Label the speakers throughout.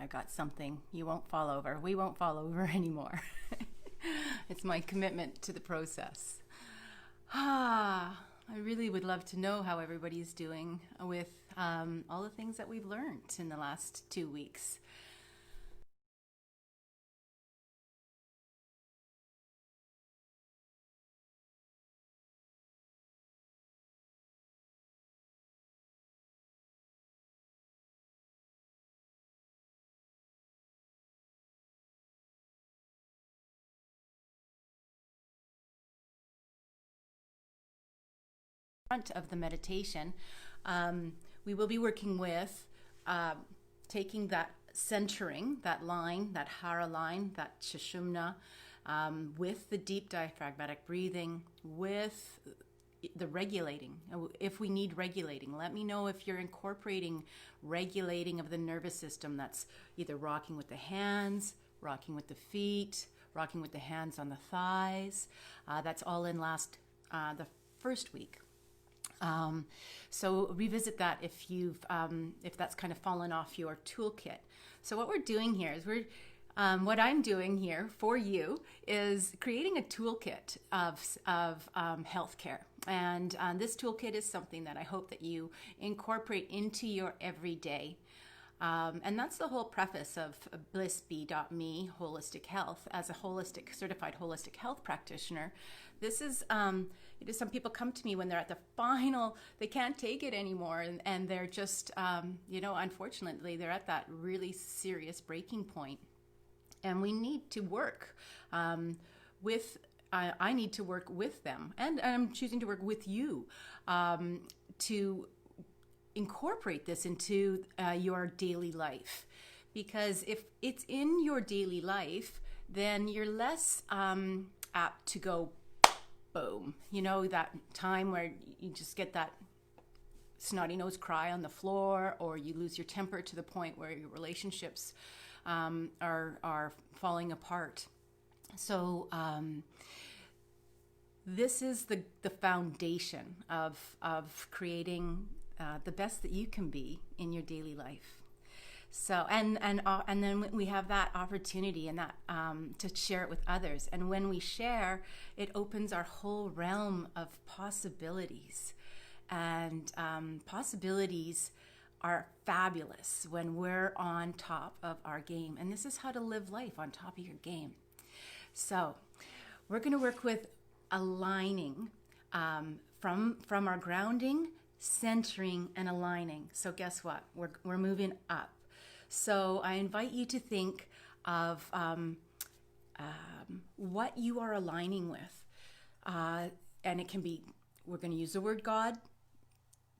Speaker 1: I've got something you won't fall over. We won't fall over anymore. It's my commitment to the process. I really would love to know how everybody's doing with all the things that we've learned in the last 2 weeks. Front of the meditation, we will be working with taking that centering, that line, that hara line, that sushumna, with the deep diaphragmatic breathing, with the regulating. If we need regulating, let me know if you're incorporating regulating of the nervous system. That's either rocking with the hands, rocking with the feet, rocking with the hands on the thighs. That's all in the first week. So revisit that if that's kind of fallen off your toolkit. So what we're doing here is what I'm doing here for you is creating a toolkit of healthcare. And this toolkit is something that I hope that you incorporate into your everyday. And that's the whole preface of blissbee.me holistic health. As a certified holistic health practitioner, this is some people come to me when they're at the final, they can't take it anymore, and they're just unfortunately they're at that really serious breaking point, and we need to work with I need to work with them, and I'm choosing to work with you to incorporate this into your daily life. Because if it's in your daily life, then you're less apt to go boom. That time where you just get that snotty nose cry on the floor, or you lose your temper to the point where your relationships are falling apart. So this is the foundation of creating the best that you can be in your daily life. So and then we have that opportunity and that to share it with others. And when we share, it opens our whole realm of possibilities. And possibilities are fabulous when we're on top of our game. And this is how to live life on top of your game. So we're going to work with aligning from our grounding, centering, and aligning. So guess what? We're moving up. So I invite you to think of what you are aligning with. And it can be, we're going to use the word God.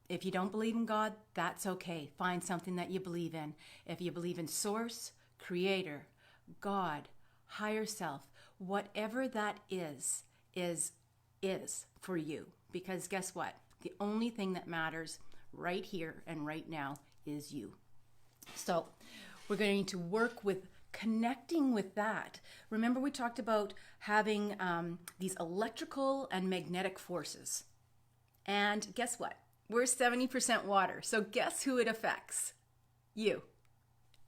Speaker 1: If you don't believe in God, that's okay. Find something that you believe in. If you believe in source, creator, God, higher self, whatever that is for you. Because guess what? The only thing that matters right here and right now is you. So we're going to work with connecting with that. Remember, we talked about having these electrical and magnetic forces. And guess what? We're 70% water. So guess who it affects? You,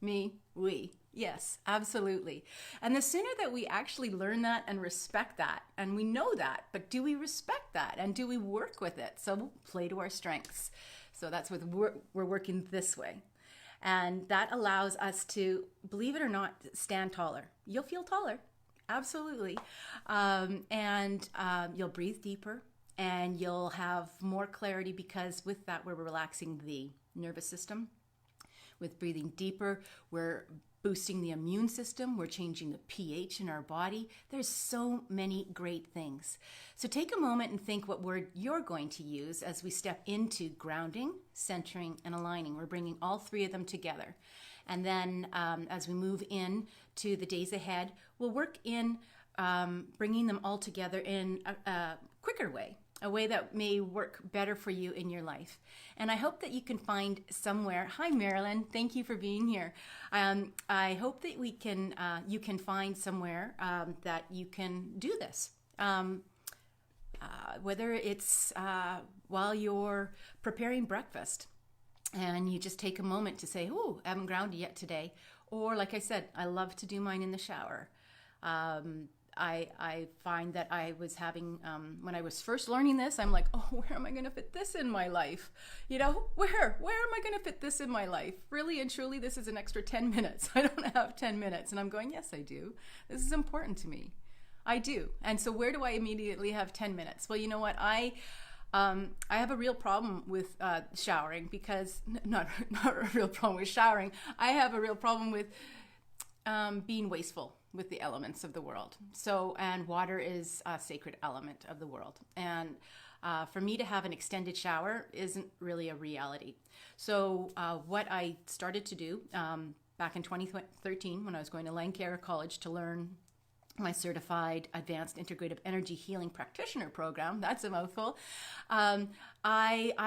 Speaker 1: me, we. Yes, absolutely. And the sooner that we actually learn that and respect that, and we know that, but do we respect that and do we work with it? So we'll play to our strengths. So that's what we're working this way. And that allows us to, believe it or not, stand taller. You'll feel taller, absolutely. And you'll breathe deeper and you'll have more clarity, because with that, we're relaxing the nervous system. With breathing deeper, we're boosting the immune system. We're changing the pH in our body. There's so many great things. So take a moment and think what word you're going to use as we step into grounding, centering, and aligning. We're bringing all three of them together. And then as we move in to the days ahead, we'll work in bringing them all together in a quicker way, a way that may work better for you in your life. And I hope that you can find somewhere. Hi, Marilyn. Thank you for being here. I hope that you can find somewhere that you can do this. Whether it's while you're preparing breakfast, And you just take a moment to say, oh, I haven't grounded yet today. Or like I said, I love to do mine in the shower. I find that I was having, when I was first learning this, I'm like, oh, where am I going to fit this in my life? You know, where am I going to fit this in my life? Really and truly, this is an extra 10 minutes. I don't have 10 minutes. And I'm going, yes, I do. This is important to me. I do. And so where do I immediately have 10 minutes? Well, you know what? I have a real problem with showering because, not a real problem with showering. I have a real problem with being wasteful with the elements of the world. So, and water is a sacred element of the world. And for me to have an extended shower isn't really a reality. So what I started to do back in 2013 when I was going to Lancaster College to learn my certified advanced integrative energy healing practitioner program, that's a mouthful. I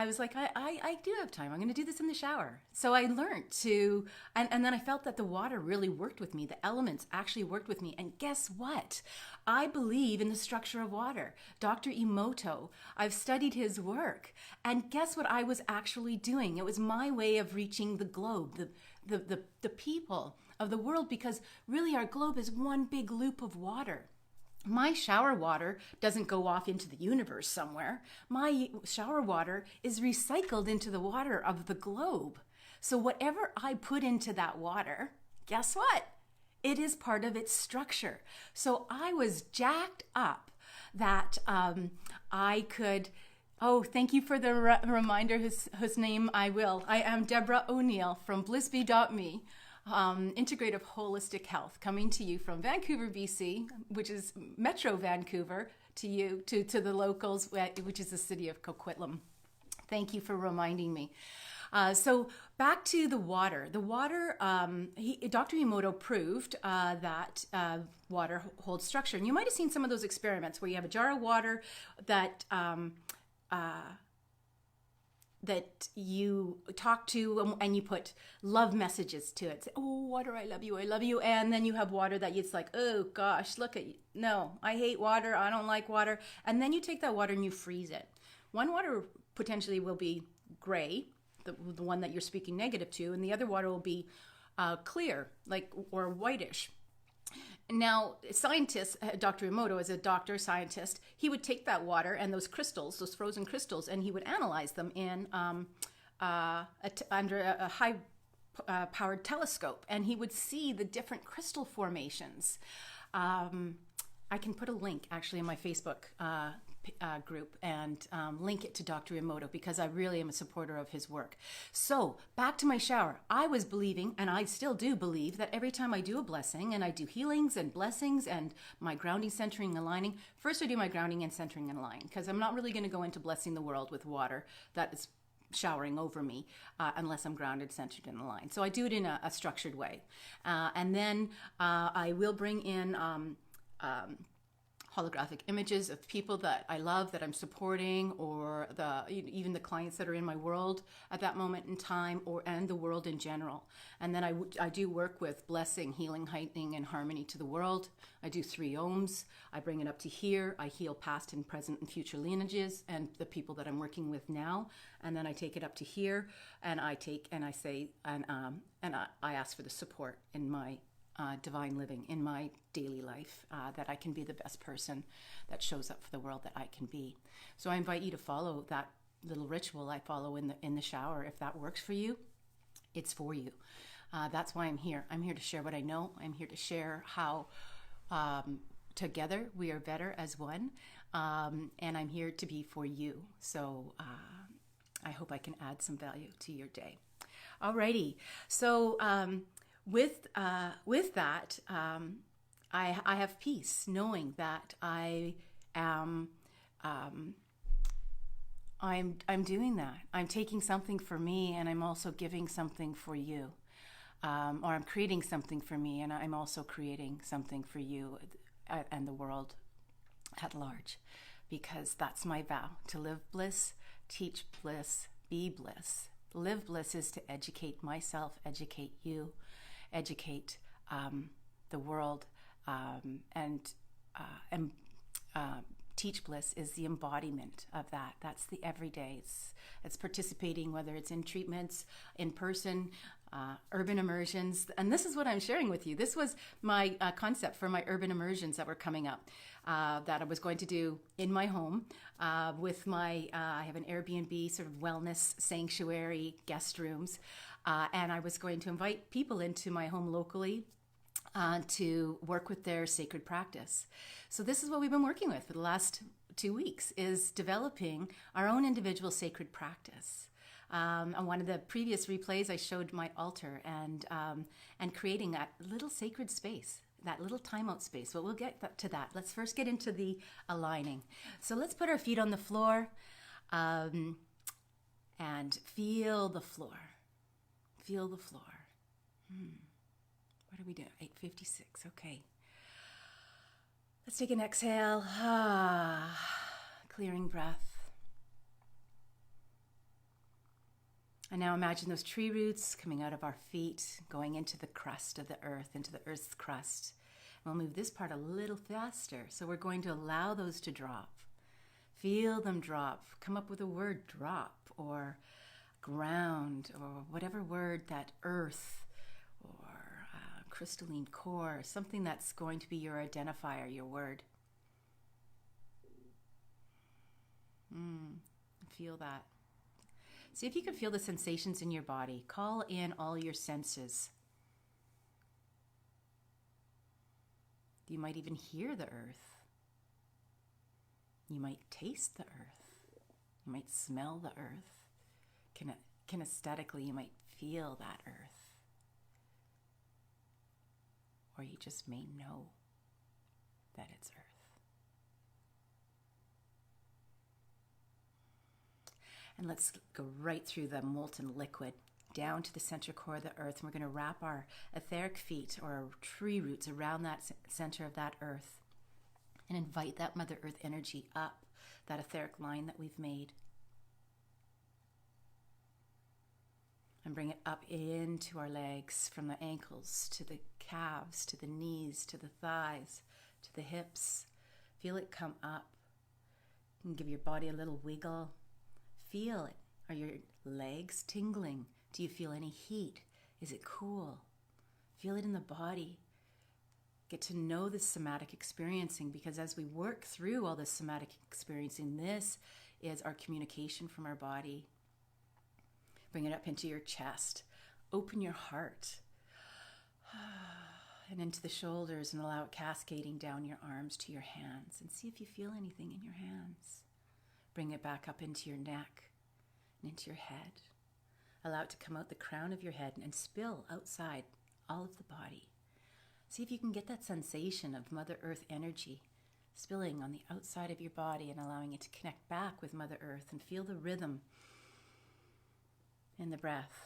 Speaker 1: was like, I do have time. I'm going to do this in the shower. So I learned to, and then I felt that the water really worked with me. The elements actually worked with me. And guess what? I believe in the structure of water. Dr. Emoto, I've studied his work. And guess what I was actually doing? It was my way of reaching the globe, the people of the world, because really our globe is one big loop of water. My shower water doesn't go off into the universe somewhere. My shower water is recycled into the water of the globe. So whatever I put into that water, guess what? It is part of its structure. So I was jacked up that I could. Oh, thank you for the reminder, whose name I will. I am Deborah O'Neill from blissbee.me. Integrative Holistic Health, coming to you from Vancouver, BC, which is Metro Vancouver, to you, to the locals, which is the city of Coquitlam. Thank you for reminding me. So back to the water. The water, Dr. Emoto proved that water holds structure. And you might have seen some of those experiments where you have a jar of water that you talk to and you put love messages to it. Say, oh, water, I love you, I love you. And then you have water that it's like, oh gosh, look at you. No, I hate water. I don't like water. And then you take that water and you freeze it. One water potentially will be gray, the one that you're speaking negative to, and the other water will be clear, like, or whitish. Now, scientists, Dr. Emoto is a doctor, scientist, he would take that water and those crystals, those frozen crystals, and he would analyze them in under a high-powered telescope, and he would see the different crystal formations. I can put a link, actually, in my Facebook group and link it to Dr. Emoto because I really am a supporter of his work. So back to my shower. I was believing, and I still do believe, that every time I do a blessing and I do healings and blessings and my grounding, centering, aligning, first I do my grounding and centering and aligning because I'm not really going to go into blessing the world with water that is showering over me unless I'm grounded, centered, and aligned. So I do it in a structured way. And then I will bring in holographic images of people that I love, that I'm supporting, or even the clients that are in my world at that moment in time, and the world in general. And then I do work with blessing, healing, heightening, and harmony to the world. I do 3 ohms. I bring it up to here. I heal past and present and future lineages and the people that I'm working with now. And then I take it up to here, and I ask for the support in my divine living, in my daily life, that I can be the best person that shows up for the world that I can be. So I invite you to follow that little ritual I follow in the shower. If that works for you, it's for you. That's why I'm here. I'm here to share what I know. I'm here to share how together we are better as one, and I'm here to be for you. So I hope I can add some value to your day. Alrighty. So with that, I have peace knowing that I'm doing that. I'm taking something for me, and I'm also giving something for you, or I'm creating something for me, and I'm also creating something for you and the world at large, because that's my vow: to live bliss, teach bliss, be bliss. Live bliss is to educate myself, educate you, educate Teach Bliss is the embodiment of that. That's the everyday. It's participating, whether it's in treatments, in person, urban immersions. And this is what I'm sharing with you. This was my concept for my urban immersions that were coming up, that I was going to do in my home with my, I have an Airbnb sort of wellness sanctuary guest rooms. And I was going to invite people into my home locally to work with their sacred practice. So this is what we've been working with for the last 2 weeks, is developing our own individual sacred practice. On one of the previous replays, I showed my altar and creating that little sacred space, that little timeout space. But we'll get to that. Let's first get into the aligning. So let's put our feet on the floor and feel the floor. Feel the floor. What are we doing? 8:56. Okay. Let's take an exhale. Clearing breath. And now imagine those tree roots coming out of our feet, going into the crust of the earth, into the earth's crust. We'll move this part a little faster. So we're going to allow those to drop. Feel them drop. Come up with a word, drop, or ground, or whatever word, that earth, or crystalline core, something that's going to be your identifier, your word. Feel that. See if you can feel the sensations in your body. Call in all your senses. You might even hear the earth. You might taste the earth. You might smell the earth. Kinesthetically, you might feel that earth. Or you just may know that it's earth. And let's go right through the molten liquid down to the center core of the earth. And we're going to wrap our etheric feet or our tree roots around that center of that earth and invite that Mother Earth energy up, that etheric line that we've made. And bring it up into our legs, from the ankles to the calves, to the knees, to the thighs, to the hips. Feel it come up. You can give your body a little wiggle. Feel it. Are your legs tingling? Do you feel any heat? Is it cool? Feel it in the body. Get to know this somatic experiencing, because as we work through all this somatic experiencing, this is our communication from our body. Bring it up into your chest. Open your heart. And into the shoulders, and allow it cascading down your arms to your hands. And see if you feel anything in your hands. Bring it back up into your neck and into your head. Allow it to come out the crown of your head and spill outside all of the body. See if you can get that sensation of Mother Earth energy spilling on the outside of your body and allowing it to connect back with Mother Earth, and feel the rhythm in the breath.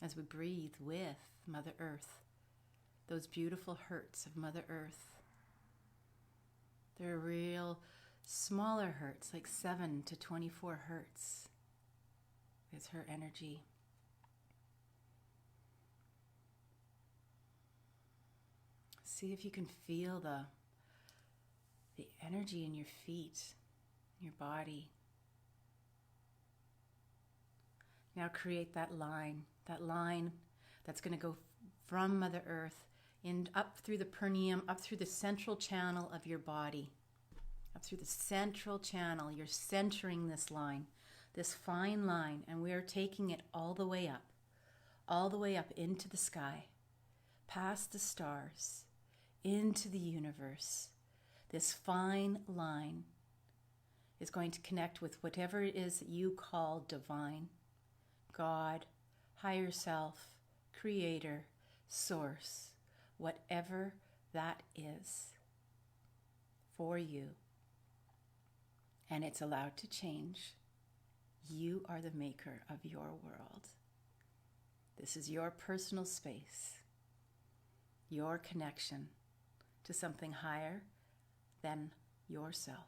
Speaker 1: As we breathe with Mother Earth, those beautiful hertz of Mother Earth. They're real smaller hertz, like 7 to 24 hertz is her energy. See if you can feel the energy in your feet, your body. Now create that line that's going to go from Mother Earth in up through the perineum, up through the central channel of your body, up through the central channel. You're centering this line, this fine line, and we are taking it all the way up into the sky, past the stars, into the universe. This fine line is going to connect with whatever it is that you call divine, God, higher self, creator, source, whatever that is for you. And it's allowed to change. You are the maker of your world. This is your personal space, your connection to something higher than yourself.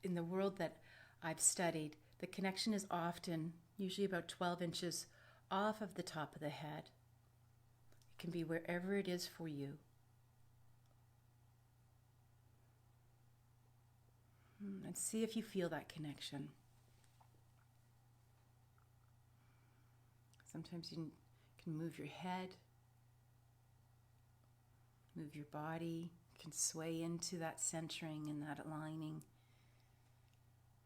Speaker 1: in the world that I've studied, the connection is often, usually about 12 inches off of the top of the head. It can be wherever it is for you. And see if you feel that connection. Sometimes you can move your head, move your body, you can sway into that centering and that aligning,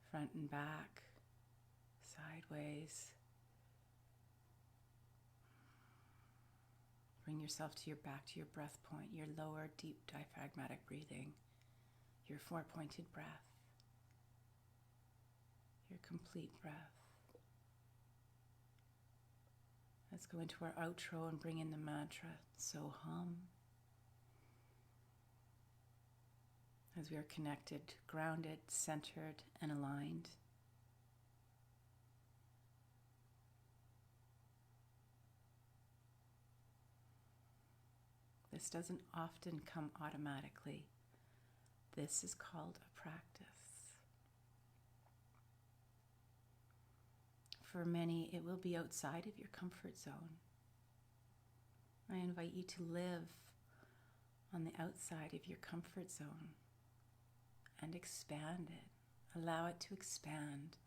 Speaker 1: front and back, sideways. Bring yourself to your back to your breath point, your lower deep diaphragmatic breathing, your four-pointed breath, your complete breath. Let's go into our outro and bring in the mantra, so hum. As we are connected, grounded, centered, and aligned. This doesn't often come automatically. This is called a practice. For many, it will be outside of your comfort zone. I invite you to live on the outside of your comfort zone and expand it. Allow it to expand.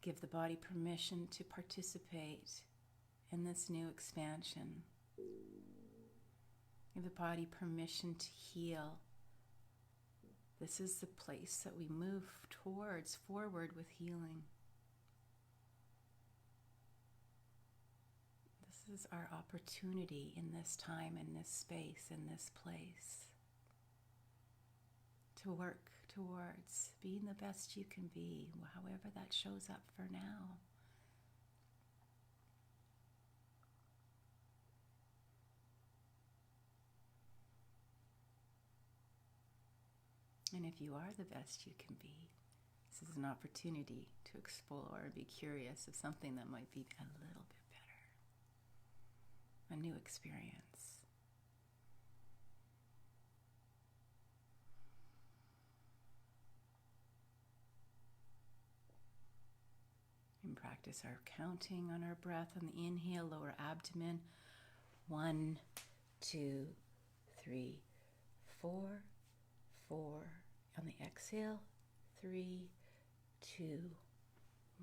Speaker 1: Give the body permission to participate in this new expansion. Give the body permission to heal. This is the place that we move towards, forward with healing. This is our opportunity in this time, in this space, in this place, to work towards being the best you can be, however that shows up for now. And if you are the best you can be, this is an opportunity to explore and be curious of something that might be a little bit better, a new experience. And practice our counting on our breath. On the inhale, lower abdomen. 1, 2, 3, 4, 4. On the exhale, 3, 2,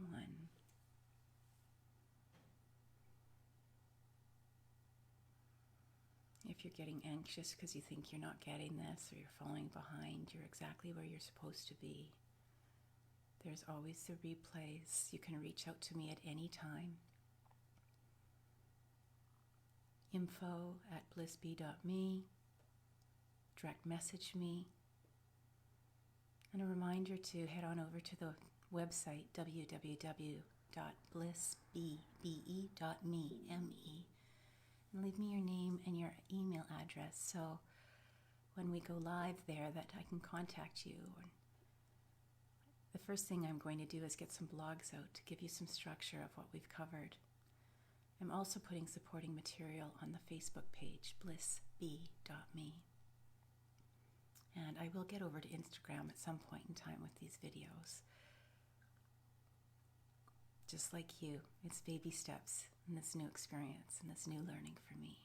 Speaker 1: 1. If you're getting anxious because you think you're not getting this or you're falling behind, you're exactly where you're supposed to be. There's always the replays. You can reach out to me at any time. info@blissbee.me. Direct message me. And a reminder to head on over to the website www.blissbee.me, M-E, and leave me your name and your email address so when we go live there that I can contact you. The first thing I'm going to do is get some blogs out to give you some structure of what we've covered. I'm also putting supporting material on the Facebook page, blissbee.me. And I will get over to Instagram at some point in time with these videos. Just like you, it's baby steps in this new experience and this new learning for me.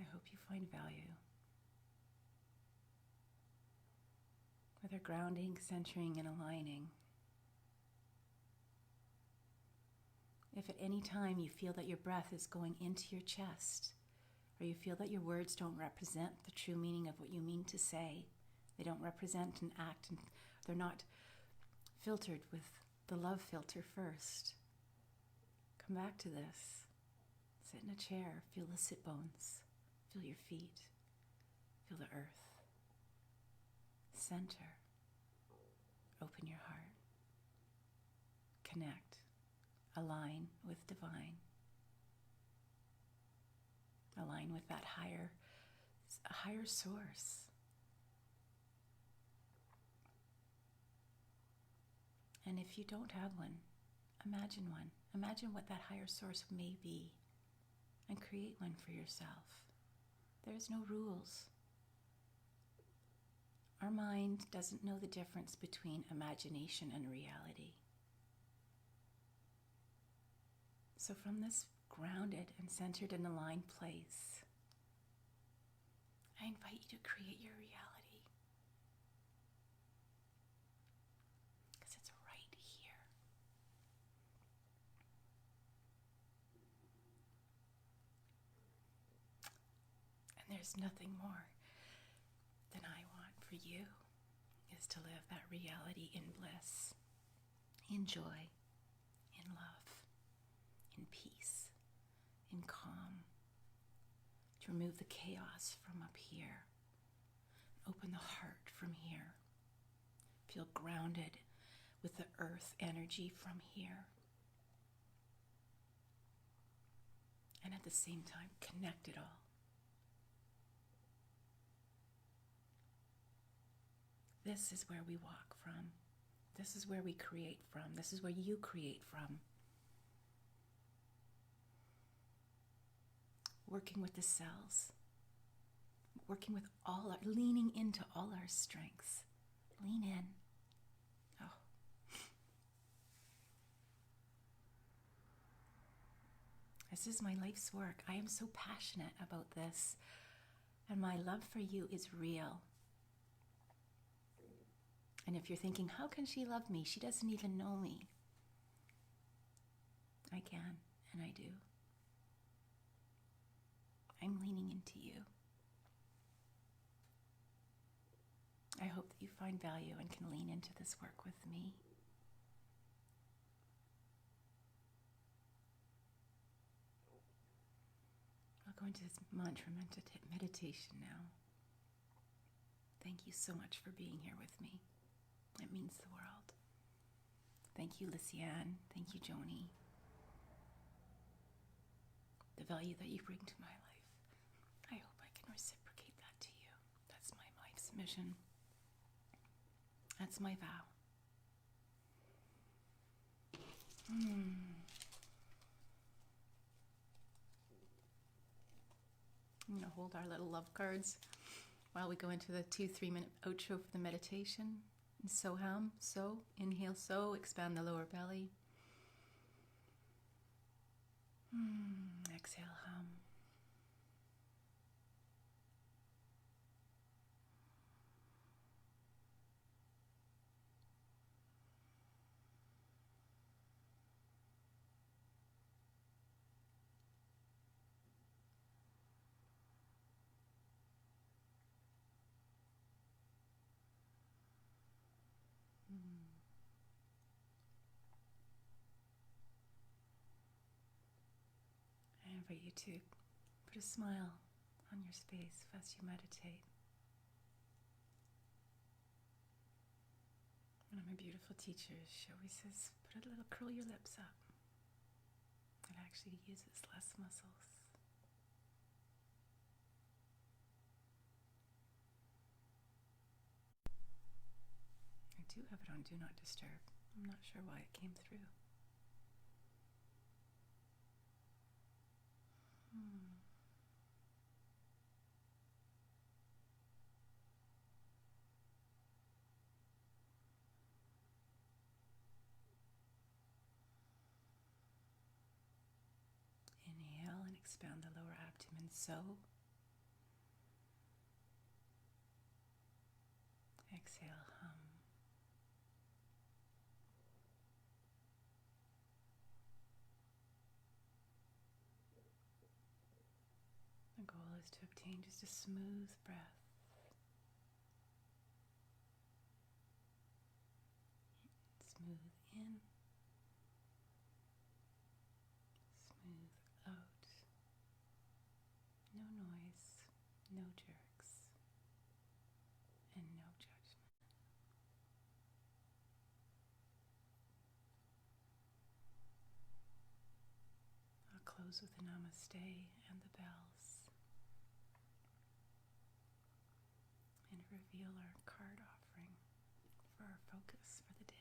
Speaker 1: I hope you find value. With our grounding, centering, and aligning. If at any time you feel that your breath is going into your chest, or you feel that your words don't represent the true meaning of what you mean to say, they don't represent an act, and they're not filtered with the love filter first, come back to this. Sit in a chair, feel the sit bones, feel your feet, feel the earth. Center, open your heart, connect, align with divine. Align with that higher source. And if you don't have one, imagine one. Imagine what that higher source may be and create one for yourself. There's no rules. Our mind doesn't know the difference between imagination and reality. So from this grounded and centered and aligned place, I invite you to create your reality. Because it's right here. And there's nothing more than I want for you, is to live that reality in bliss, in joy, in love, in peace, in calm. To remove the chaos from up here. Open the heart from here. Feel grounded with the earth energy from here. And at the same time, connect it all. This is where we walk from. This is where we create from. This is where you create from. Working with the cells, working with leaning into all our strengths. Lean in. Oh. This is my life's work. I am so passionate about this, and my love for you is real. And if you're thinking, how can she love me? She doesn't even know me. I can, and I do. I'm leaning into you. I hope that you find value and can lean into this work with me. I'll go into this mantra meditation now. Thank you so much for being here with me. It means the world. Thank you, Lysiane. Thank you, Joni. The value that you bring to my life. I hope I can reciprocate that to you. That's my life's mission. That's my vow. I'm going to hold our little love cards while we go into the 2-3 minute outro for the meditation. So hum, so, inhale, so, expand the lower belly. Exhale, hum. I invite you to put a smile on your face as you meditate. One of my beautiful teachers, she always says, curl your lips up. It actually uses less muscles. I do have it on Do Not Disturb. I'm not sure why it came through. Inhale and expand the lower abdomen, so. Exhale, hum. The goal is to obtain just a smooth breath. Smooth in, smooth out. No noise, no jerks, and no judgment. I'll close with a namaste and the bells, and reveal our card offering for our focus for the day.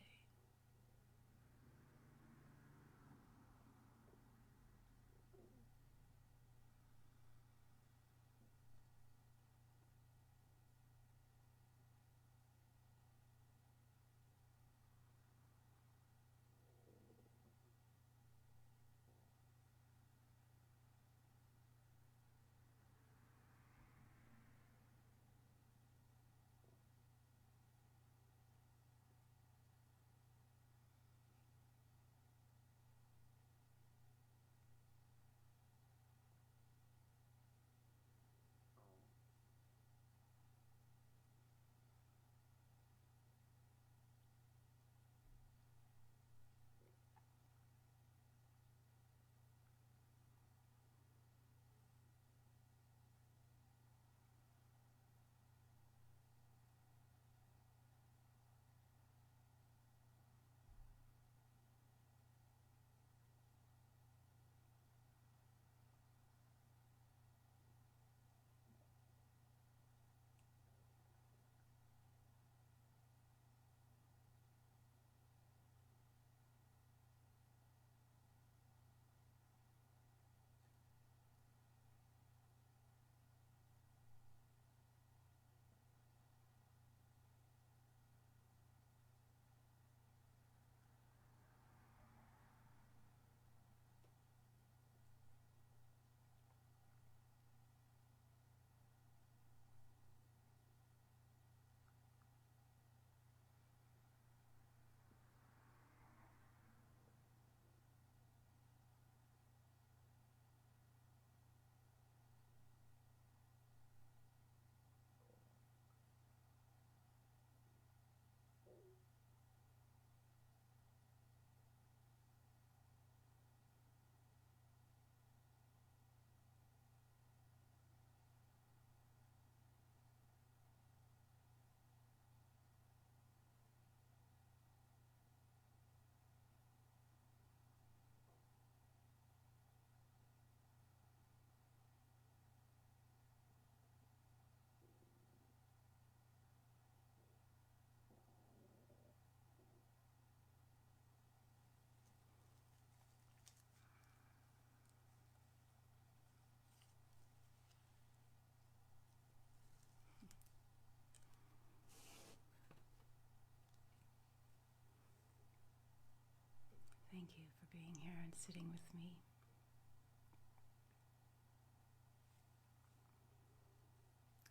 Speaker 1: sitting with me.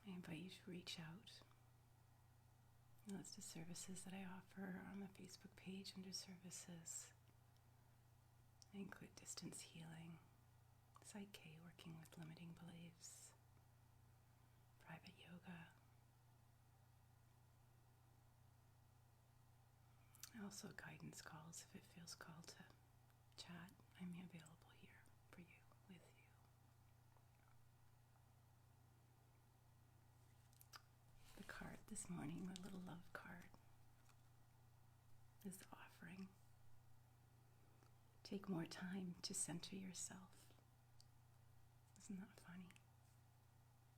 Speaker 1: I invite you to reach out. That's the services that I offer on the Facebook page under services. I include distance healing, Psyche, working with limiting beliefs, private yoga. Also guidance calls if it feels called to chat. I'm available here for you, with you. The card this morning, the little love card, is the offering. Take more time to center yourself. Isn't that funny?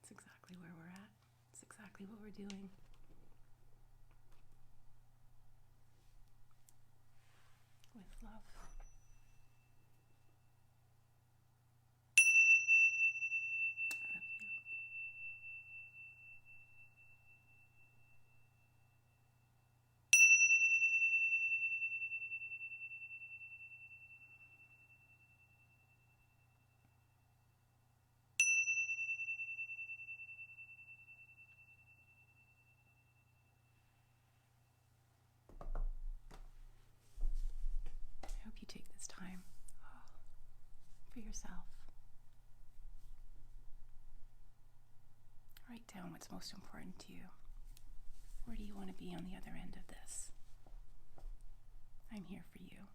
Speaker 1: It's exactly where we're at. It's exactly what we're doing. With love. I love you. I hope you take this time for yourself. Write down what's most important to you. Where do you want to be on the other end of this? I'm here for you.